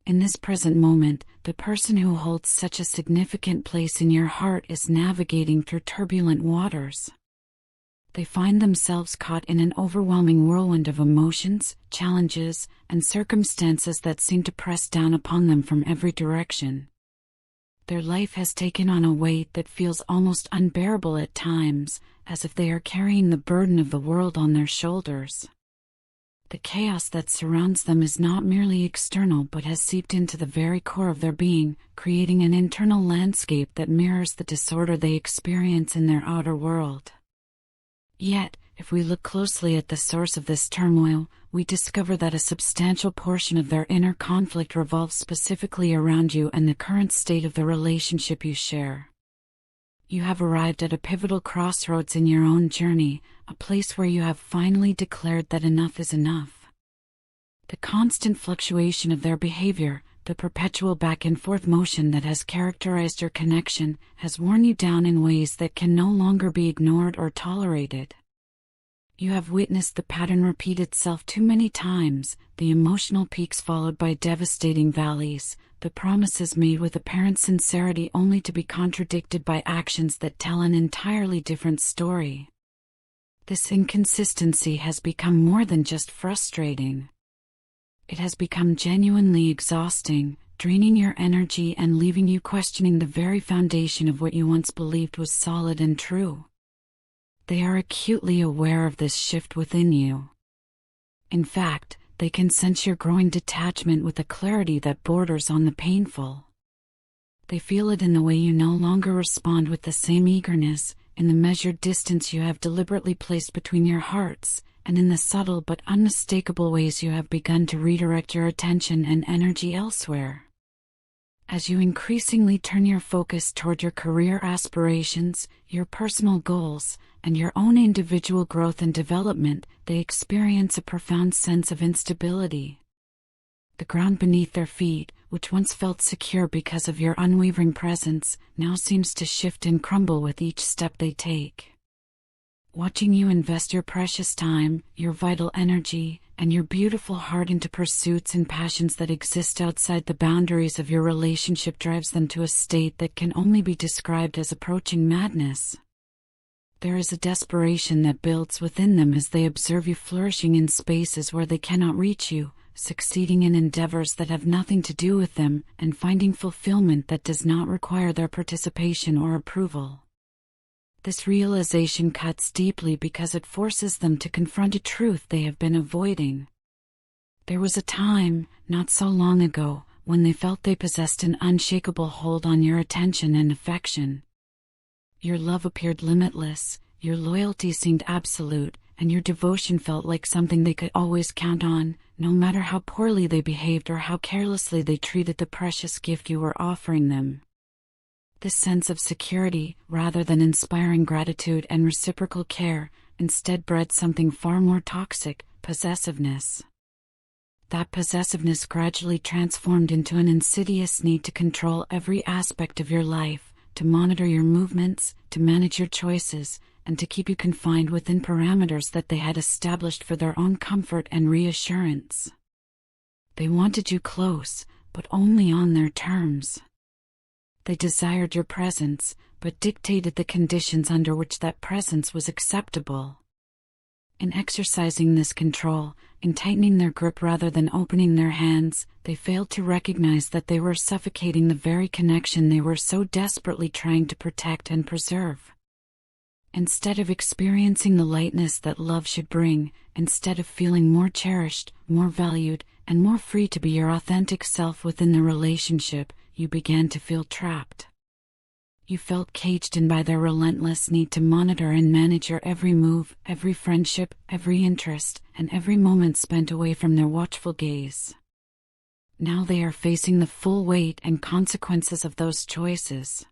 In this present moment, the person who holds such a significant place in your heart is navigating through turbulent waters. They find themselves caught in an overwhelming whirlwind of emotions, challenges, and circumstances that seem to press down upon them from every direction. Their life has taken on a weight that feels almost unbearable at times, as if they are carrying the burden of the world on their shoulders. The chaos that surrounds them is not merely external but has seeped into the very core of their being, creating an internal landscape that mirrors the disorder they experience in their outer world. Yet, if we look closely at the source of this turmoil, we discover that a substantial portion of their inner conflict revolves specifically around you and the current state of the relationship you share. You have arrived at a pivotal crossroads in your own journey, a place where you have finally declared that enough is enough. The constant fluctuation of their behavior, the perpetual back-and-forth motion that has characterized your connection, has worn you down in ways that can no longer be ignored or tolerated. You have witnessed the pattern repeat itself too many times, the emotional peaks followed by devastating valleys, the promises made with apparent sincerity only to be contradicted by actions that tell an entirely different story. This inconsistency has become more than just frustrating. It has become genuinely exhausting, draining your energy and leaving you questioning the very foundation of what you once believed was solid and true. They are acutely aware of this shift within you. In fact, they can sense your growing detachment with a clarity that borders on the painful. They feel it in the way you no longer respond with the same eagerness, in the measured distance you have deliberately placed between your hearts, and in the subtle but unmistakable ways you have begun to redirect your attention and energy elsewhere. As you increasingly turn your focus toward your career aspirations, your personal goals, and your own individual growth and development, they experience a profound sense of instability. The ground beneath their feet, which once felt secure because of your unwavering presence, now seems to shift and crumble with each step they take. Watching you invest your precious time, your vital energy, and your beautiful heart into pursuits and passions that exist outside the boundaries of your relationship drives them to a state that can only be described as approaching madness. There is a desperation that builds within them as they observe you flourishing in spaces where they cannot reach you, succeeding in endeavors that have nothing to do with them, and finding fulfillment that does not require their participation or approval. This realization cuts deeply because it forces them to confront a truth they have been avoiding. There was a time, not so long ago, when they felt they possessed an unshakable hold on your attention and affection. Your love appeared limitless, your loyalty seemed absolute, and your devotion felt like something they could always count on, no matter how poorly they behaved or how carelessly they treated the precious gift you were offering them. This sense of security, rather than inspiring gratitude and reciprocal care, instead bred something far more toxic: possessiveness. That possessiveness gradually transformed into an insidious need to control every aspect of your life, to monitor your movements, to manage your choices, and to keep you confined within parameters that they had established for their own comfort and reassurance. They wanted you close, but only on their terms. They desired your presence, but dictated the conditions under which that presence was acceptable. In exercising this control, in tightening their grip rather than opening their hands, they failed to recognize that they were suffocating the very connection they were so desperately trying to protect and preserve. Instead of experiencing the lightness that love should bring, instead of feeling more cherished, more valued, and more free to be your authentic self within the relationship, you began to feel trapped. You felt caged in by their relentless need to monitor and manage your every move, every friendship, every interest, and every moment spent away from their watchful gaze. Now they are facing the full weight and consequences of those choices.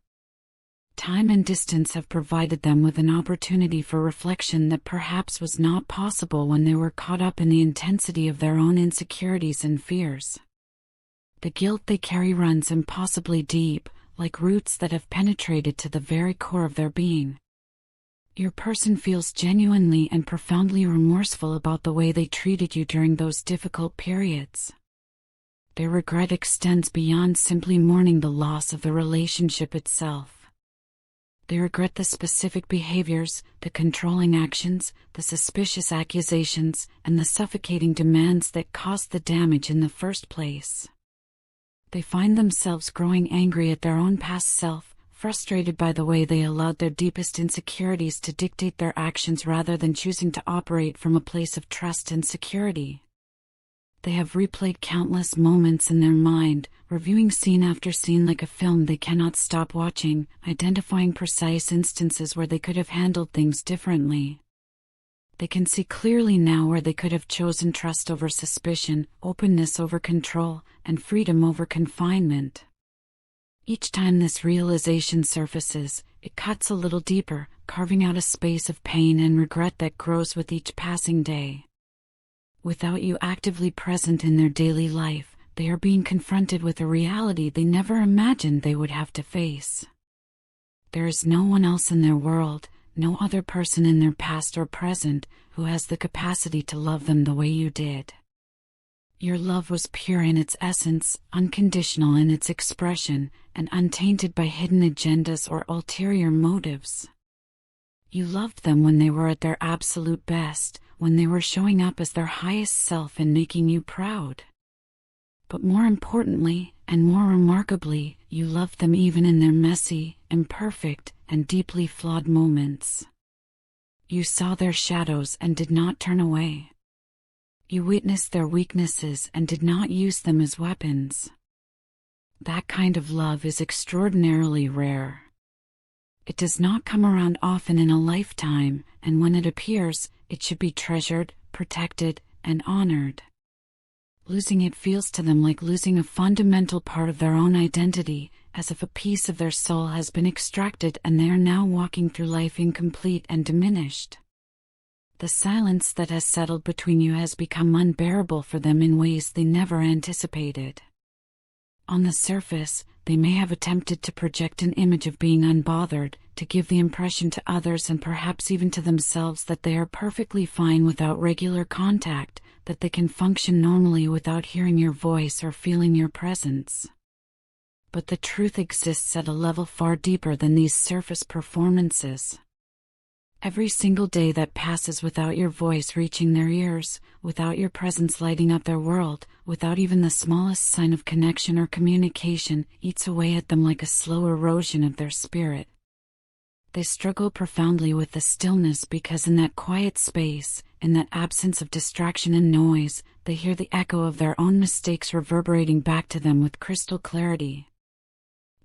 Time and distance have provided them with an opportunity for reflection that perhaps was not possible when they were caught up in the intensity of their own insecurities and fears. The guilt they carry runs impossibly deep, like roots that have penetrated to the very core of their being. Your person feels genuinely and profoundly remorseful about the way they treated you during those difficult periods. Their regret extends beyond simply mourning the loss of the relationship itself. They regret the specific behaviors, the controlling actions, the suspicious accusations, and the suffocating demands that caused the damage in the first place. They find themselves growing angry at their own past self, frustrated by the way they allowed their deepest insecurities to dictate their actions rather than choosing to operate from a place of trust and security. They have replayed countless moments in their mind, reviewing scene after scene like a film they cannot stop watching, identifying precise instances where they could have handled things differently. They can see clearly now where they could have chosen trust over suspicion, openness over control, and freedom over confinement. Each time this realization surfaces, it cuts a little deeper, carving out a space of pain and regret that grows with each passing day. Without you actively present in their daily life, they are being confronted with a reality they never imagined they would have to face. There is no one else in their world, no other person in their past or present, who has the capacity to love them the way you did. Your love was pure in its essence, unconditional in its expression, and untainted by hidden agendas or ulterior motives. You loved them when they were at their absolute best, when they were showing up as their highest self and making you proud. But more importantly, and more remarkably, you loved them even in their messy, imperfect, and deeply flawed moments. You saw their shadows and did not turn away. You witnessed their weaknesses and did not use them as weapons. That kind of love is extraordinarily rare. It does not come around often in a lifetime, and when it appears, it should be treasured, protected, and honored. Losing it feels to them like losing a fundamental part of their own identity, as if a piece of their soul has been extracted and they are now walking through life incomplete and diminished. The silence that has settled between you has become unbearable for them in ways they never anticipated. On the surface, they may have attempted to project an image of being unbothered, to give the impression to others and perhaps even to themselves that they are perfectly fine without regular contact, that they can function normally without hearing your voice or feeling your presence. But the truth exists at a level far deeper than these surface performances. Every single day that passes without your voice reaching their ears, without your presence lighting up their world, without even the smallest sign of connection or communication, eats away at them like a slow erosion of their spirit. They struggle profoundly with the stillness because in that quiet space, in that absence of distraction and noise, they hear the echo of their own mistakes reverberating back to them with crystal clarity.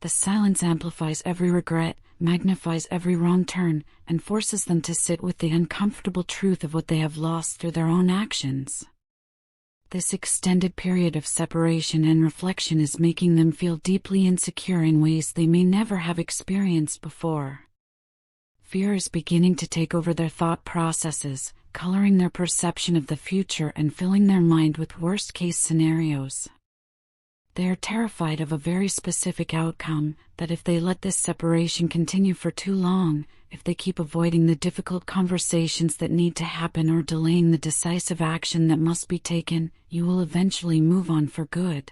The silence amplifies every regret, magnifies every wrong turn, and forces them to sit with the uncomfortable truth of what they have lost through their own actions. This extended period of separation and reflection is making them feel deeply insecure in ways they may never have experienced before. Fear is beginning to take over their thought processes, coloring their perception of the future and filling their mind with worst-case scenarios. They are terrified of a very specific outcome, that if they let this separation continue for too long, if they keep avoiding the difficult conversations that need to happen or delaying the decisive action that must be taken, you will eventually move on for good.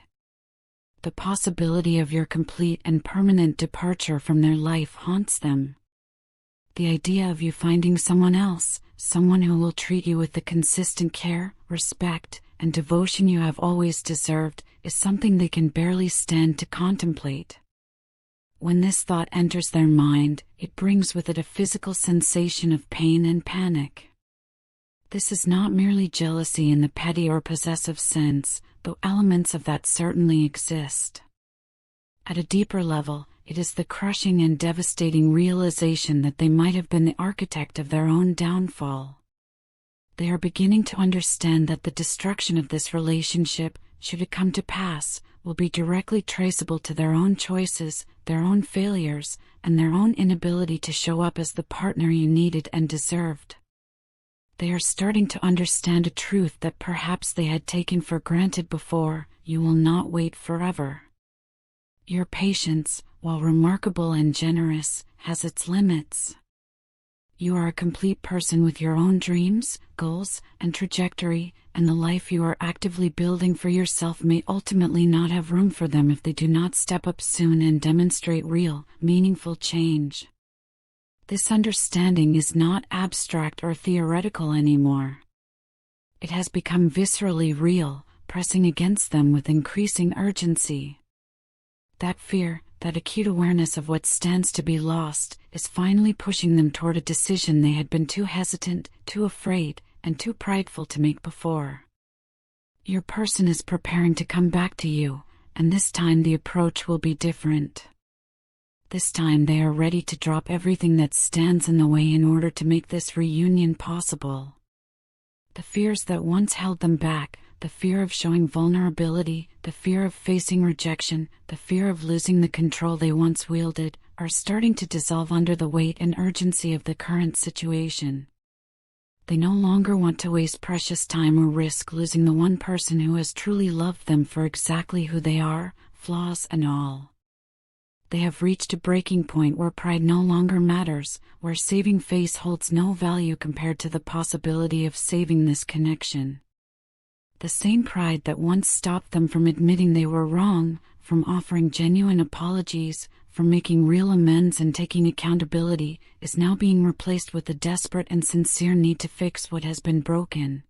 The possibility of your complete and permanent departure from their life haunts them. The idea of you finding someone else, someone who will treat you with the consistent care, respect, and devotion you have always deserved, is something they can barely stand to contemplate. When this thought enters their mind, it brings with it a physical sensation of pain and panic. This is not merely jealousy in the petty or possessive sense, though elements of that certainly exist. At a deeper level, it is the crushing and devastating realization that they might have been the architect of their own downfall. They are beginning to understand that the destruction of this relationship, should it come to pass, will be directly traceable to their own choices, their own failures, and their own inability to show up as the partner you needed and deserved. They are starting to understand a truth that perhaps they had taken for granted before: you will not wait forever. Your patience, while remarkable and generous, has its limits. You are a complete person with your own dreams, goals, and trajectory, and the life you are actively building for yourself may ultimately not have room for them if they do not step up soon and demonstrate real, meaningful change. This understanding is not abstract or theoretical anymore. It has become viscerally real, pressing against them with increasing urgency. That fear, that acute awareness of what stands to be lost, is finally pushing them toward a decision they had been too hesitant, too afraid, and too prideful to make before. Your person is preparing to come back to you, and this time the approach will be different. This time they are ready to drop everything that stands in the way in order to make this reunion possible. The fears that once held them back, the fear of showing vulnerability, the fear of facing rejection, the fear of losing the control they once wielded, are starting to dissolve under the weight and urgency of the current situation. They no longer want to waste precious time or risk losing the one person who has truly loved them for exactly who they are, flaws and all. They have reached a breaking point where pride no longer matters, where saving face holds no value compared to the possibility of saving this connection. The same pride that once stopped them from admitting they were wrong, from offering genuine apologies, from making real amends and taking accountability, is now being replaced with a desperate and sincere need to fix what has been broken.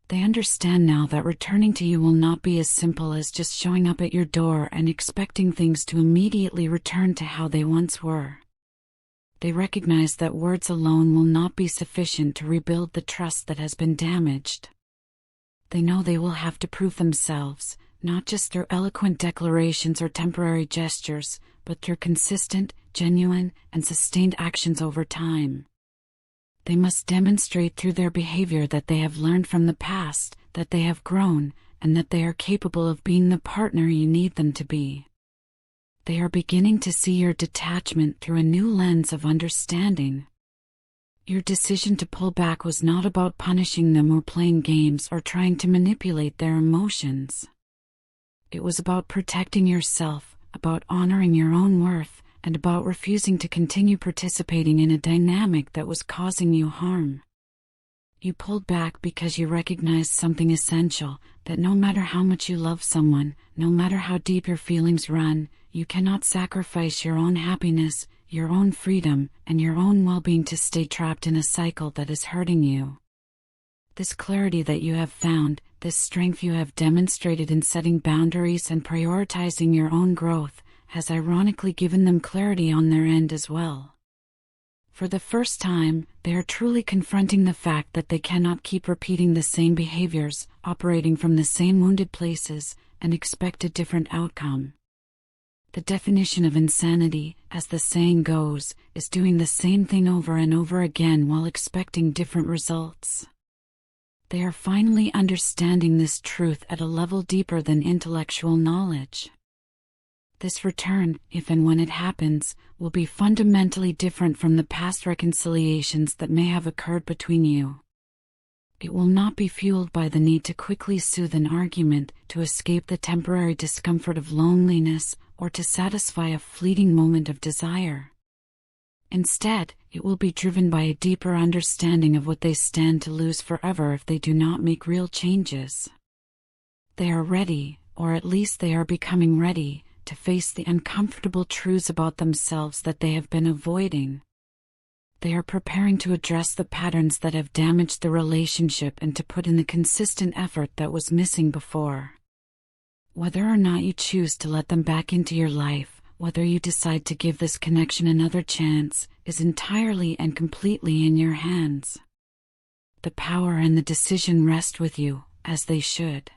They understand now that returning to you will not be as simple as just showing up at your door and expecting things to immediately return to how they once were. They recognize that words alone will not be sufficient to rebuild the trust that has been damaged. They know they will have to prove themselves, not just through eloquent declarations or temporary gestures, but through consistent, genuine, and sustained actions over time. They must demonstrate through their behavior that they have learned from the past, that they have grown, and that they are capable of being the partner you need them to be. They are beginning to see your detachment through a new lens of understanding. Your decision to pull back was not about punishing them or playing games or trying to manipulate their emotions. It was about protecting yourself, about honoring your own worth, and about refusing to continue participating in a dynamic that was causing you harm. You pulled back because you recognized something essential, that no matter how much you love someone, no matter how deep your feelings run, you cannot sacrifice your own happiness, your own freedom, and your own well-being to stay trapped in a cycle that is hurting you. This clarity that you have found, this strength you have demonstrated in setting boundaries and prioritizing your own growth, has ironically given them clarity on their end as well. For the first time, they are truly confronting the fact that they cannot keep repeating the same behaviors, operating from the same wounded places, and expect a different outcome. The definition of insanity, as the saying goes, is doing the same thing over and over again while expecting different results. They are finally understanding this truth at a level deeper than intellectual knowledge. This return, if and when it happens, will be fundamentally different from the past reconciliations that may have occurred between you. It will not be fueled by the need to quickly soothe an argument, to escape the temporary discomfort of loneliness, or to satisfy a fleeting moment of desire. Instead, it will be driven by a deeper understanding of what they stand to lose forever if they do not make real changes. They are ready, or at least they are becoming ready, to face the uncomfortable truths about themselves that they have been avoiding. They are preparing to address the patterns that have damaged the relationship and to put in the consistent effort that was missing before. Whether or not you choose to let them back into your life, whether you decide to give this connection another chance, is entirely and completely in your hands. The power and the decision rest with you, as they should.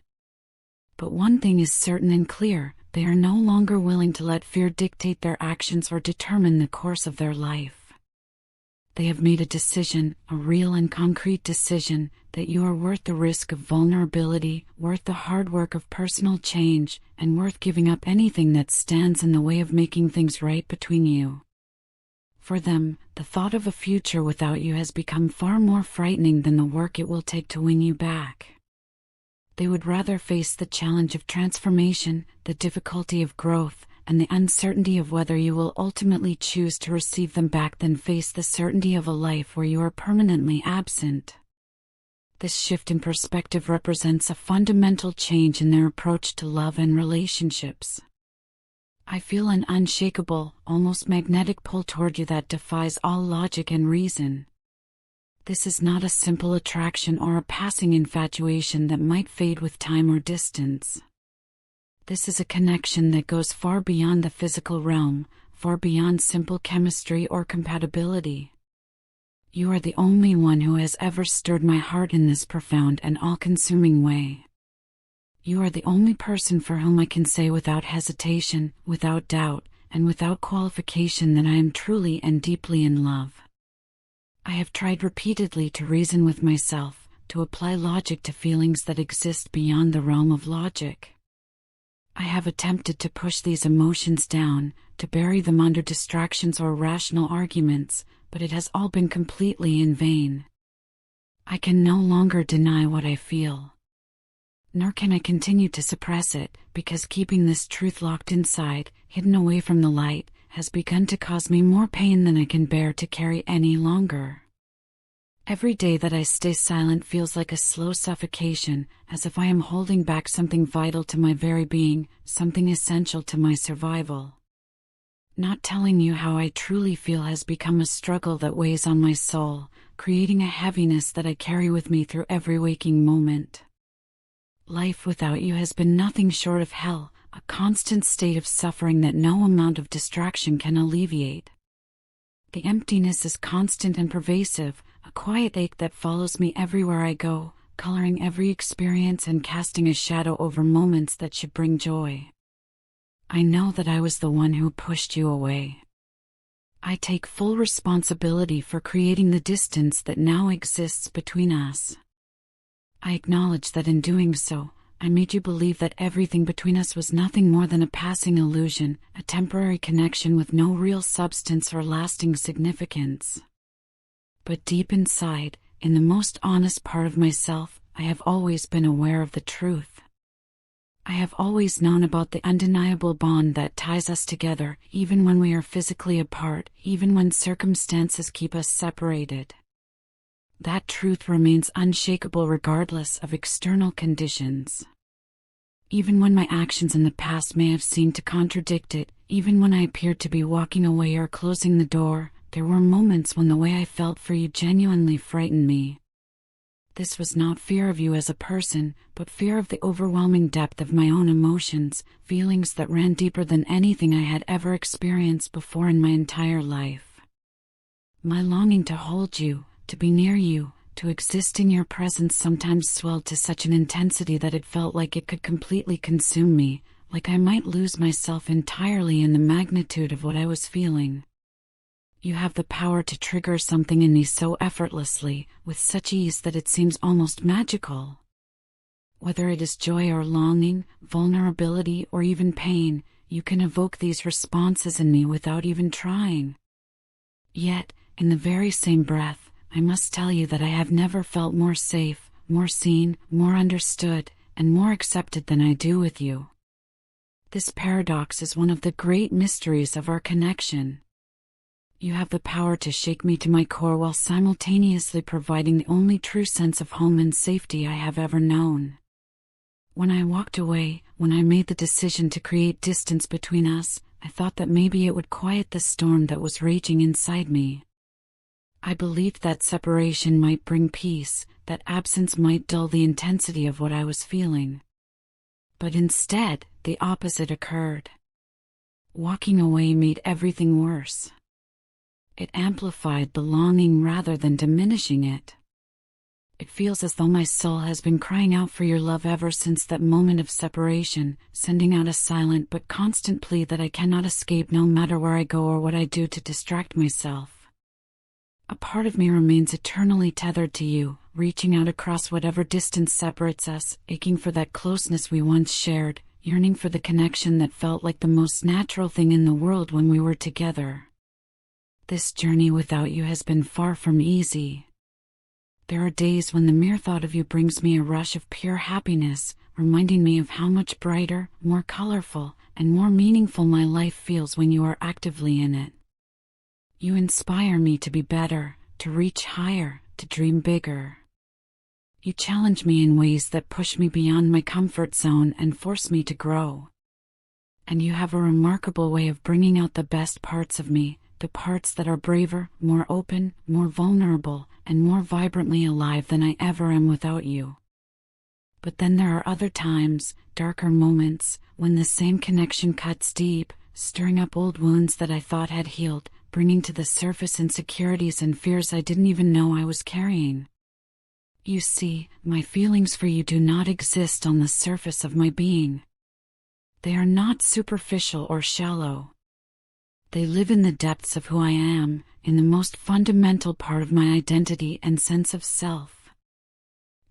But one thing is certain and clear: they are no longer willing to let fear dictate their actions or determine the course of their life. They have made a decision, a real and concrete decision, that you are worth the risk of vulnerability, worth the hard work of personal change, and worth giving up anything that stands in the way of making things right between you. For them, the thought of a future without you has become far more frightening than the work it will take to win you back. They would rather face the challenge of transformation, the difficulty of growth, and the uncertainty of whether you will ultimately choose to receive them back than face the certainty of a life where you are permanently absent. This shift in perspective represents a fundamental change in their approach to love and relationships. I feel an unshakable, almost magnetic pull toward you that defies all logic and reason. This is not a simple attraction or a passing infatuation that might fade with time or distance. This is a connection that goes far beyond the physical realm, far beyond simple chemistry or compatibility. You are the only one who has ever stirred my heart in this profound and all-consuming way. You are the only person for whom I can say without hesitation, without doubt, and without qualification that I am truly and deeply in love. I have tried repeatedly to reason with myself, to apply logic to feelings that exist beyond the realm of logic. I have attempted to push these emotions down, to bury them under distractions or rational arguments, but it has all been completely in vain. I can no longer deny what I feel. Nor can I continue to suppress it, because keeping this truth locked inside, hidden away from the light, has begun to cause me more pain than I can bear to carry any longer. Every day that I stay silent feels like a slow suffocation, as if I am holding back something vital to my very being, something essential to my survival. Not telling you how I truly feel has become a struggle that weighs on my soul, creating a heaviness that I carry with me through every waking moment. Life without you has been nothing short of hell, a constant state of suffering that no amount of distraction can alleviate. The emptiness is constant and pervasive, a quiet ache that follows me everywhere I go, coloring every experience and casting a shadow over moments that should bring joy. I know that I was the one who pushed you away. I take full responsibility for creating the distance that now exists between us. I acknowledge that in doing so, I made you believe that everything between us was nothing more than a passing illusion, a temporary connection with no real substance or lasting significance. But deep inside, in the most honest part of myself, I have always been aware of the truth. I have always known about the undeniable bond that ties us together, even when we are physically apart, even when circumstances keep us separated. That truth remains unshakable regardless of external conditions. Even when my actions in the past may have seemed to contradict it, even when I appeared to be walking away or closing the door, there were moments when the way I felt for you genuinely frightened me. This was not fear of you as a person, but fear of the overwhelming depth of my own emotions, feelings that ran deeper than anything I had ever experienced before in my entire life. My longing to hold you, to be near you, to exist in your presence sometimes swelled to such an intensity that it felt like it could completely consume me, like I might lose myself entirely in the magnitude of what I was feeling. You have the power to trigger something in me so effortlessly, with such ease that it seems almost magical. Whether it is joy or longing, vulnerability or even pain, you can evoke these responses in me without even trying. Yet, in the very same breath, I must tell you that I have never felt more safe, more seen, more understood, and more accepted than I do with you. This paradox is one of the great mysteries of our connection. You have the power to shake me to my core while simultaneously providing the only true sense of home and safety I have ever known. When I walked away, when I made the decision to create distance between us, I thought that maybe it would quiet the storm that was raging inside me. I believed that separation might bring peace, that absence might dull the intensity of what I was feeling. But instead, the opposite occurred. Walking away made everything worse. It amplified the longing rather than diminishing it. It feels as though my soul has been crying out for your love ever since that moment of separation, sending out a silent but constant plea that I cannot escape no matter where I go or what I do to distract myself. A part of me remains eternally tethered to you, reaching out across whatever distance separates us, aching for that closeness we once shared, yearning for the connection that felt like the most natural thing in the world when we were together. This journey without you has been far from easy. There are days when the mere thought of you brings me a rush of pure happiness, reminding me of how much brighter, more colorful, and more meaningful my life feels when you are actively in it. You inspire me to be better, to reach higher, to dream bigger. You challenge me in ways that push me beyond my comfort zone and force me to grow. And you have a remarkable way of bringing out the best parts of me, the parts that are braver, more open, more vulnerable, and more vibrantly alive than I ever am without you. But then there are other times, darker moments, when the same connection cuts deep, stirring up old wounds that I thought had healed, bringing to the surface insecurities and fears I didn't even know I was carrying. You see, my feelings for you do not exist on the surface of my being. They are not superficial or shallow. They live in the depths of who I am, in the most fundamental part of my identity and sense of self.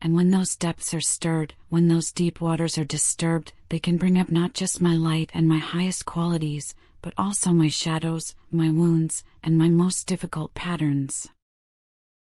And when those depths are stirred, when those deep waters are disturbed, they can bring up not just my light and my highest qualities, but also my shadows, my wounds, and my most difficult patterns.